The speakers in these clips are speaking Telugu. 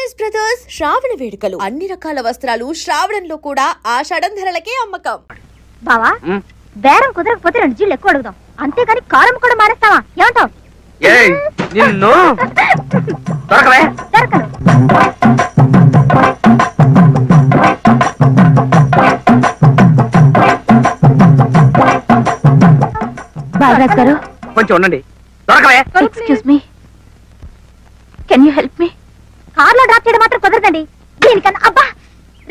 చాయిస్ బ్రదర్స్ శ్రావణ వేడుకలు అన్ని రకాల వస్త్రాలు శ్రావణంలో కూడా ఆషాఢం ధరలకే అమ్మకం. బావా బేరం కుదరకపోతే 2 జిల్లు ఎక్కువ అడుగుదాం, అంతేగాని కారం కూడా మారేస్తావా? ఏమంటావు? బాలరాజ్ గారు కొంచెం ఉండండి. Excuse me, can you help me? కార్లో డ్రాప్ చేయడం మాత్రం కుదరదండి. దీనికన్నా అబ్బా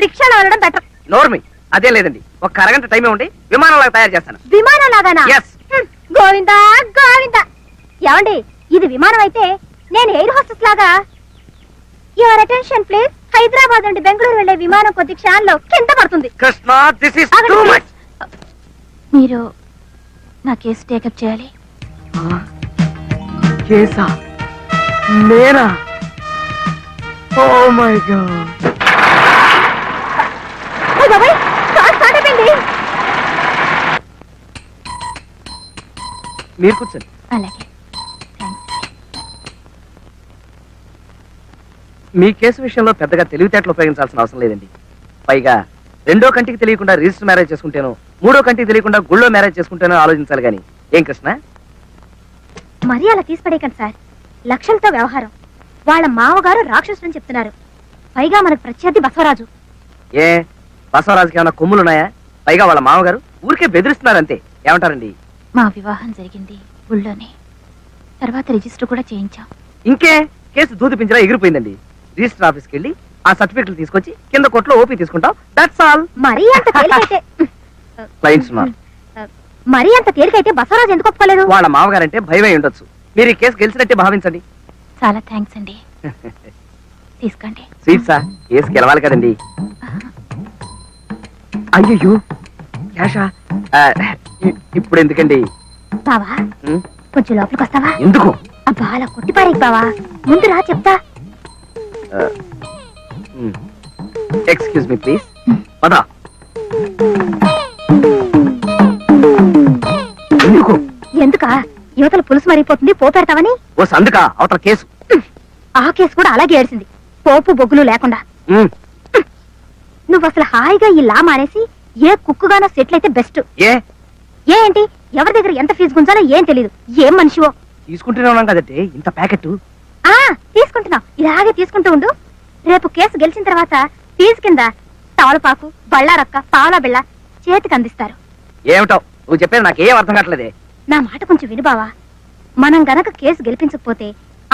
రిక్షాలో వెళ్ళడం బెటర్. నోర్మి, అదే లేదండి, ఒక అరగంట టైం ఇవ్వండి, విమానంలాగా తయారు చేస్తాను. విమానం లాగానా? గోవిందా గోవిందా. ఏమండి, ఇది విమానం అయితే నేను ఎయిర్ హోస్టెస్ లాగా. Your attention please. హైదరాబాద్ నుండి బెంగళూరు వెళ్లే విమానం కొద్ది క్షణాల్లో కింద పడుతుంది. Krishna, this is too much. మీరు నా కేసు టేకప్ చేయాలి. కేసా? నేనా? Oh my god. బాబాయ్ కార్ స్టార్ట్ అయిపోయింది. మీరు కూర్చోండి. అలాగే. మీ కేసు విషయంలో పెద్దగా తెలివితేటలు ఉపయోగించాల్సిన అవసరం లేదండి. పైగా 2వ కంటికి తెలియకుండా రిజిస్టర్ మ్యారేజ్ చేసుకుంటేనో 3వ కంటికి తెలియకుండా గుళ్ళో మ్యారేజ్ చేసుకుంటేనో ఆలోచించాలి గాని. ఏం కృష్ణ? మరీ అలా తీసిపడేయకండి సార్. లక్షలతో వ్యవహారం. వాళ్ళ మామగారు రాక్షసుని చెప్తున్నారు. పైగా మనకు ప్రత్యర్థి బసవరాజు. ఏ బసవరాజుకి ఏమైనా కొమ్ములున్నాయా? పైగా వాళ్ళ మామగారు ఊరికే బెదిరిస్తున్నారు అంతే. ఏమంటారండి? మా వివాహం జరిగింది ఊళ్ళోనే, తర్వాత రిజిస్టర్ కూడా చేయించాం. ఇంకే కేసు దూది పింజరా ఎగిరిపోయిందండి. రిజిస్టర్ ఆఫీస్కి వెళ్ళి ఆ సర్టిఫికెట్లు తీసుకొచ్చి కింద కోర్టులో ఓపీ తీసుకుంటాం. That's all. మరీ అంత తేలికైతే క్లయింట్స్ ఉన్నారు. మరీ అంత తేలికైతే బసవరాజు ఎందుకు ఒప్పుకోలేదు? వాళ్ళ మామగారంటే భయమై ఉండొచ్చు. మీరు ఈ కేసు గెలిచినట్టే భావించండి. చాలా థ్యాంక్స్ అండి. తీసుకోండి. స్వీట్సా? కేసు గెలవాలి కదండి. అయ్యో క్యాషా? ఇప్పుడు ఎందుకండి? బావా కొంచెం లోపలికి వస్తావా? ఎందుకు? అబ్బా అలా కొట్టిపారే బావా, ముందు రా చెప్తా. Excuse me please. పదా. ఎందుకు? ఎందుకా? యువతల పులుసు మరిగిపోతుంది, పోపెడతావని. ఓ సందుకా? అవతల కేసు. ఆ కేసు కూడా అలాగే ఏడ్చింది, పోపు బొగ్గులు లేకుండా. నువ్వు అసలు హాయిగా ఈ లా మానేసి ఏ కుక్కుగానో సెటిల్ అయితే బెస్ట్. ఏంటి ఎవరి దగ్గర ఎంత ఫీజు గుంజాలో ఏం తెలీదు. ఏం మనిషివో. తీసుకుంటూనే ఉన్నాం కదంటే ఇంత ప్యాకెట్. తీసుకుంటున్నావు, ఇలాగే తీసుకుంటూ ఉండు. రేపు కేసు గెలిచిన తర్వాత ఫీజు కింద తవలపాకు, బళ్ళారక్క, పావలా బిళ్ళ చేతికి అందిస్తారు. ఏమిటో నువ్వు చెప్పేది నాకేం అర్థం కావట్లేదే. నా మాట కొంచెం వినుబావా. మనం గనక కేసు గెలిపించకపోతే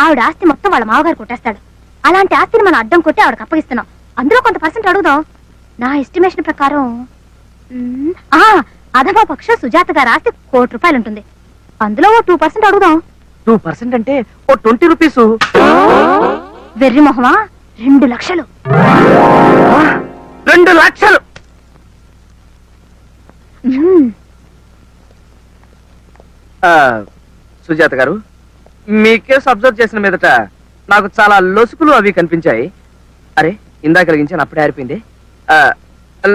ఆవిడ ఆస్తి మొత్తం వాళ్ళ మావగారు కొట్టేస్తాడు. అలాంటి ఆస్తిని మనం అడ్డం కొట్టి ఆవిడకి అప్పగిస్తున్నాం. అందులో కొంత పర్సెంట్ అడుగుదాం. నా ఎస్టిమేషన్ ప్రకారం అధమా పక్ష సుజాత గారి ఆస్తి ₹1,00,00,000 ఉంటుంది. అందులో ఓ 2% అడుగుదాం. 2% అంటే ఓ 20 రూపీసు. వెర్రి మొహమా, 2 లక్షలు. 2 లక్షలు? సుజాత గారు, మీ కేసు అబ్జర్వ్ చేసిన మీదట నాకు చాలా లొసుకులు అవి కనిపించాయి. అరే ఇందాక కలిగించాను, అప్పుడే ఆరిపోయింది.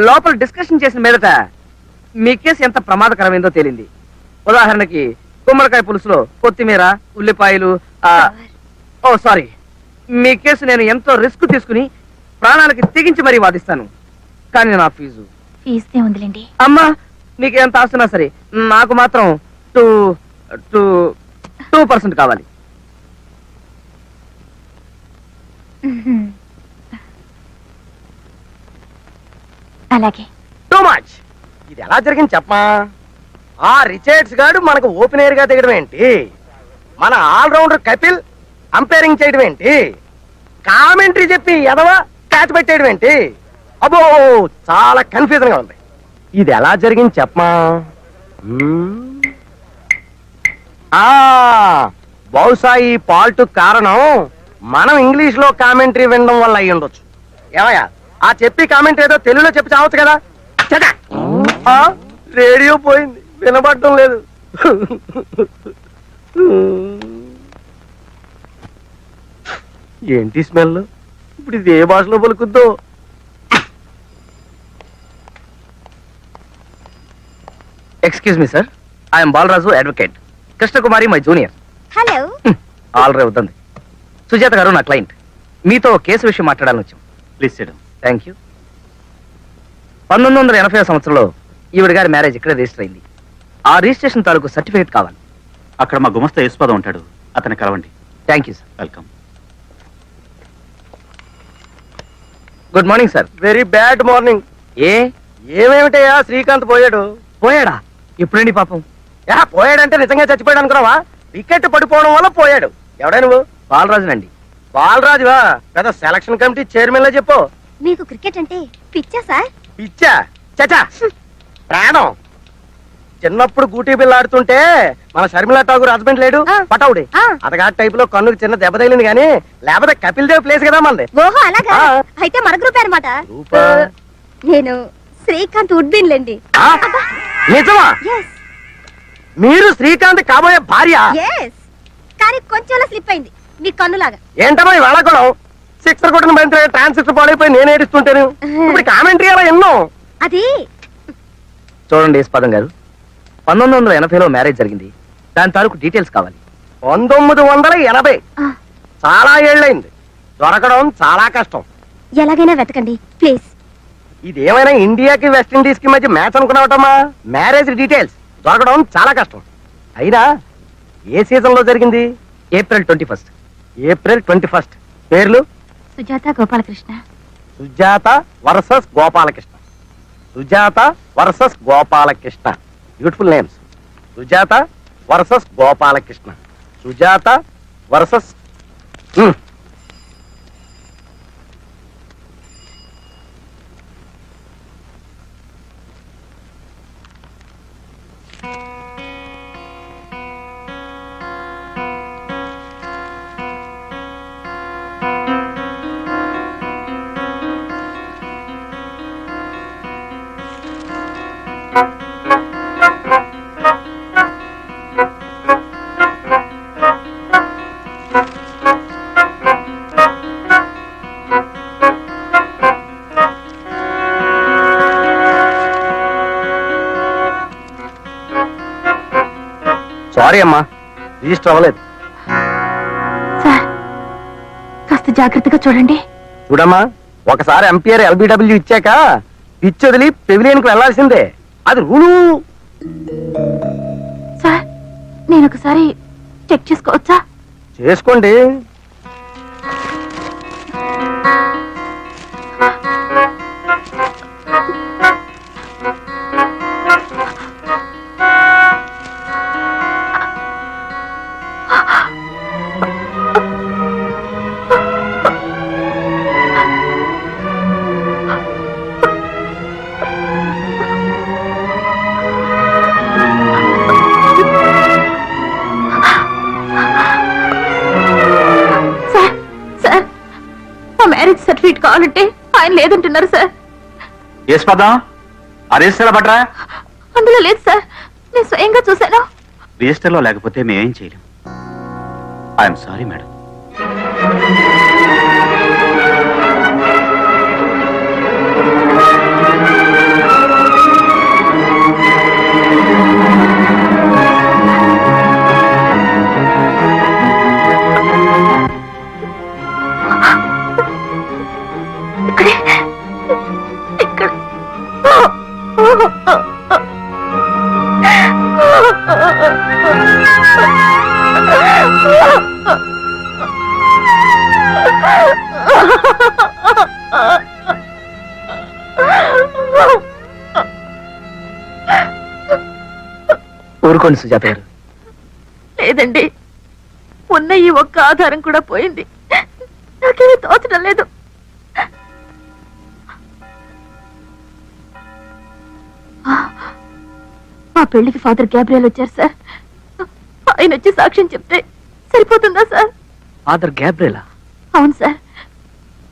లోపల డిస్కషన్ చేసిన మీదట మీ కేసు ఎంత ప్రమాదకరమైందో తేలింది. ఉదాహరణకి గుమ్మడికాయ పులుసులో కొత్తిమీర, ఉల్లిపాయలు. ఓ సారీ, మీ కేసు నేను ఎంతో రిస్క్ తీసుకుని ప్రాణాలకి తెగించి మరీ వాదిస్తాను. కానీ నా ఫీజు ఉందిలేండి. అమ్మా, మీకు ఎంత ఆస్తున్నా సరే నాకు మాత్రం 2% కావాలి. అలాగే. Too much. ఇది ఎలా జరిగింది చెప్పమా? ఆ రిచర్డ్స్ గాడు మనకు ఓపెనర్ గా దిగడం ఏంటి? మన ఆల్రౌండర్ కపిల్ అంపైరింగ్ చేయడం ఏంటి? కామెంటరీ చెప్పి ఎదవా క్యాచ్ పెట్టేయడం ఏంటి? అబ్బో చాలా కన్ఫ్యూజన్ గా ఉంది. ఇది ఎలా జరిగింది చెప్పమా? బహుశా ఈ పాల్ట్ కారణం మనం ఇంగ్లీష్ లో కామెంటరీ వినడం వల్ల అయ్యి ఉండొచ్చు. ఏమయ్యా, ఆ చెప్పి కామెంటరీ ఏదో తెలుగులో చెప్పి చావచ్చు కదా. రేడియో పోయింది, వినబడటం లేదు. ఏంటి స్మెల్? ఇప్పుడు ఇది ఏ భాషలో పలుకుద్దో? Excuse me sir, I'm Balaraju, advocate. Krishnakumari my junior. Hello. Already వద్దండి. సుజాత గారు నా క్లయింట్. మీతో కేసు విషయం మాట్లాడాలని వచ్చాం. Please SIT. Thank you. 1980 సంవత్సరంలో ఈవిడ గారి మ్యారేజ్ ఇక్కడే రిజిస్టర్ అయింది. ఆ రిజిస్ట్రేషన్ తాలూకు సర్టిఫికేట్ కావాలి. అక్కడ మా గుమస్తా యేసుపాదం ఉంటాడు, అతన్ని కలవండి. Thank you sir. Welcome. Good morning sir. Very bad morning. ఏమేమిటయ్యా, శ్రీకాంత్ పోయాడు. పోయాడా? ఎప్పుడండి పాపం? పోయాడంటే నిజంగా చచ్చిపోయాడు అనుకున్నావా? వికెట్ పడిపోవడం వల్ల పోయాడు. ఎవడా నువ్వు? బాలరాజునండి. బాలరాజువా? పెద్ద సెలక్షన్ కమిటీ చైర్మన్ లా చెప్పు. మీకు క్రికెట్ అంటే పిచ్చా సార్? పిచ్చా? చచా, ప్రాణం. చిన్నప్పుడు గూటీ బిల్ల ఆడుతుంటే మన షర్మిలా ఠాగూర్ హస్బెండ్ లేడు, పటౌడి, అతగా టైప్ లో కన్నుకు చిన్న దెబ్బ తగిలింది కానీ లేకపోతే కపిల్ దేవ్ ప్లేస్ కదా మనది. ఓహో అలాగా? అయితే మన గ్రూప్ అనమాట. నేను శ్రీకాంత్ ఉడ్బిన్ లేండి. నిజమా? మీరు శ్రీకాంత్ కాబోయే భార్య? కానీ కొంచెం స్లిప్ అయింది మీ కన్నులాగా. ఏంటమ్మా ఈ వెళ్ళకూడదు? సిక్సర్ కొట్టిన బంతి ట్రాన్సిస్టర్ పాడైపోయి నేను ఏడుస్తుంటాను. ఇప్పుడు కామెంటరీ అలా ఎన్నో. అది చూడండి యేసుపాదం గారు, 1980లో మ్యారేజ్ జరిగింది. దాని తాలూకు డీటెయిల్స్ కావాలి. 1980 చాలా ఏళ్ళైంది. దొరకడం చాలా కష్టం. ఎలాగైనా వెతకండి ప్లీజ్. ఇదేమైనా ఇండియాకి వెస్టిండీస్ కి మధ్య మ్యాచ్ అనుకున్నావటమ్మా? మ్యారేజ్ డీటెయిల్స్ దొరకడం చాలా కష్టం. అయినా ఏ సీజన్ లో జరిగింది? ఏప్రిల్ 21. ఏప్రిల్ 21. పేర్లు? Sujatha Gopalakrishna. Sujatha versus Gopalakrishna. Sujatha versus Gopalakrishna. Beautiful names. Sujatha versus Gopalakrishna. Sujatha versus sorry అమ్మా, రిజిస్టర్ అవ్వలేదు. సార్ కాస్త జాగ్రత్తగా చూడండి. చూడమ్మా, ఒకసారి ఎంపీఆర్ ఎల్బిడబ్ల్యూ ఇచ్చాక పిచ్ వదిలి పెవిలియన్ కు వెళ్లాల్సిందే. అది రూలు. సార్ నేను ఒకసారి చెక్ చేసుకోవచ్చా? చేసుకోండి. మ్యారేజ్ సర్టిఫికేట్ కావాలంటే ఆయన లేదంటున్నారు సార్. యేసుపాదం, ఆ రిజిస్టర్ పట్రా. అందులో లేదు సార్, నేను స్వయంగా చూశాను. రిజిస్టర్ లో లేకపోతే మేమేం చేయలేం. I'm sorry madam. ఊరుకోండి సుజాత గారు. లేదండి, ఉన్న ఈ ఒక్క ఆధారం కూడా పోయింది. నాకేమీ తోచడం లేదు. మా పెళ్లికి ఫాదర్ గ్యాబ్రియల్ వచ్చారు సార్. ఆయన వచ్చి సాక్ష్యం చెప్తే సరిపోతుందా సార్? ఫాదర్ గ్యాబ్రియలా? అవును సార్,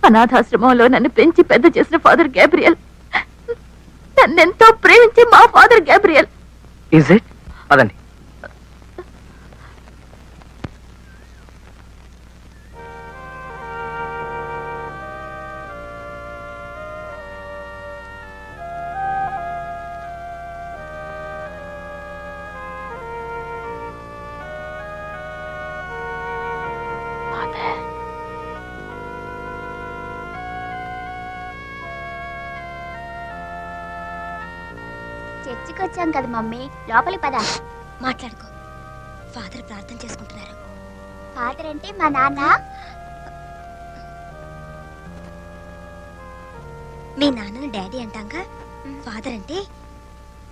అనాథాశ్రమంలో నన్ను పెంచి పెద్ద చేసిన ఫాదర్ గ్యాబ్రియల్, నన్నెంతో ప్రేమించి మా ఫాదర్ గ్యాబ్రియల్. Is it? అదండి. చర్చికి వచ్చాం కదా మమ్మీ, లోపలి పద. మాట్లాడుకో. ఫాదర్ ప్రార్థన చేసుకుంటున్నారు. ఫాదర్ అంటే మా నాన్న. మీ నాన్నను డాడీ అంటాంగా. ఫాదర్ అంటే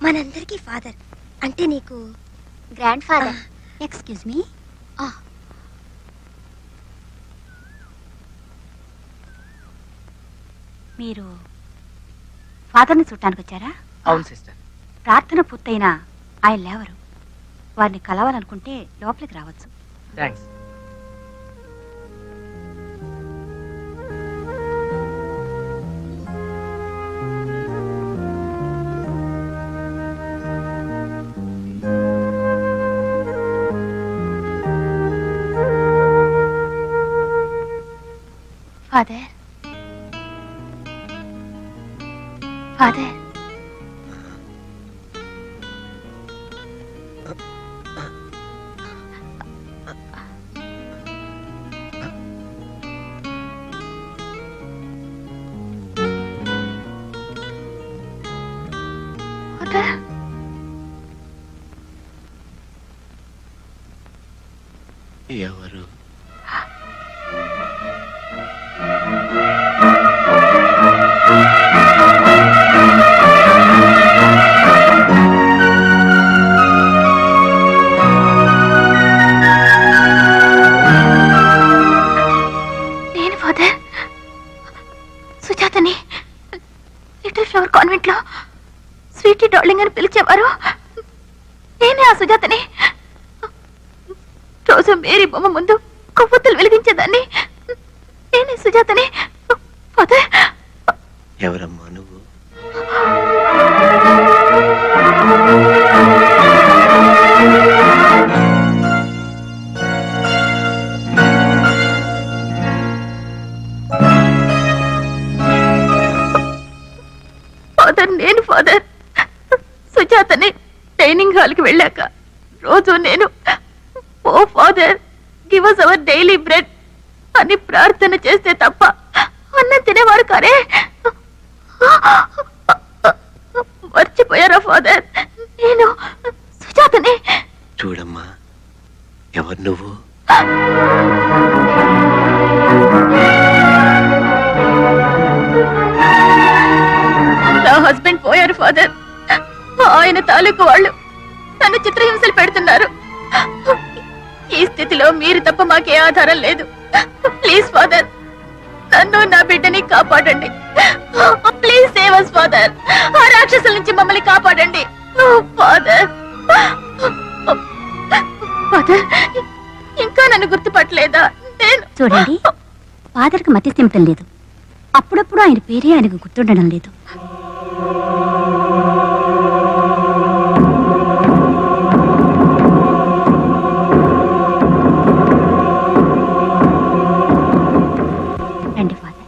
మనందరికీ ఫాదర్. అంటే నీకు గ్రాండ్ ఫాదర్. Excuse me. మీరు ఫాదర్ని చూడటానికి వచ్చారా? అవును సిస్టర్. ప్రార్థన పూర్తయినా ఆయన లేవరు. వారిని కలవాలనుకుంటే లోపలికి రావచ్చు. థ్యాంక్స్. ఫాదర్, ఫాదర్, ఎవరు? నేను ఫాదర్ సుజాతని లిటిల్ ఫ్లవర్ కాన్వెంట్ లో స్వీటీ డార్లింగ్ అని పిలిచేవారు. నేనే ఆ సుజాతని. రోజు మేరీ బొమ్మ ముందు కొవ్వొత్తులు వెలిగించేదాన్ని. నేనే సుజాతని. ఫాదర్, ఎవరమ్మా నువ్వు? ఫాదర్, నేను ఫాదర్ సుజాతని ట్రైనింగ్ హాల్కి వెళ్ళాక రోజు నేను oh father give us our daily bread అని ప్రార్థన చేస్తే తప్ప అన్నం తినేవారు కారే. మర్చిపోయారా ఫాదర్? నేను సుజాతని. చూడమ్మా, ఎవరు నువ్వు? నా హస్బెండ్ పోయారు ఫాదర్. ఆయన తాలూకు వాళ్ళు నన్ను చిత్రహింసలు పెడుతున్నారు. ఈ స్థితిలో మీరు తప్ప మాకే ఆధారం లేదు. ప్లీజ్ ఫాదర్, నన్ను నా బిడ్డని కాపాడండి. Please save us father. ఆ రాక్షసుల నుంచి మమ్మల్ని కాపాడండి ఫాదర్. ఫాదర్, ఇంకా నన్ను గుర్తుపట్టలేదా? నేను చూడండి, ఫాదర్కి మతిస్థిమితం లేదు. అప్పుడప్పుడు ఆయన పేరే ఆయనకు గుర్తుండడం లేదు. రండి ఫాదర్,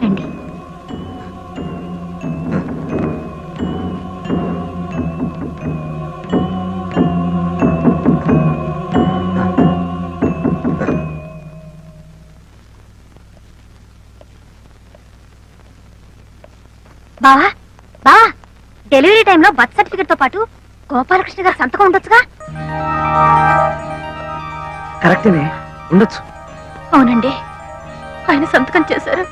రండి. బావా, బావా, డెలివరీ టైంలో బర్త్ సర్టిఫికెట్ తో పాటు గోపాలకృష్ణ గారి సంతకం ఉండొచ్చుగా? కరెక్టేనే, ఉండొచ్చు. అవునండి, ఆయన సంతకం చేశారు.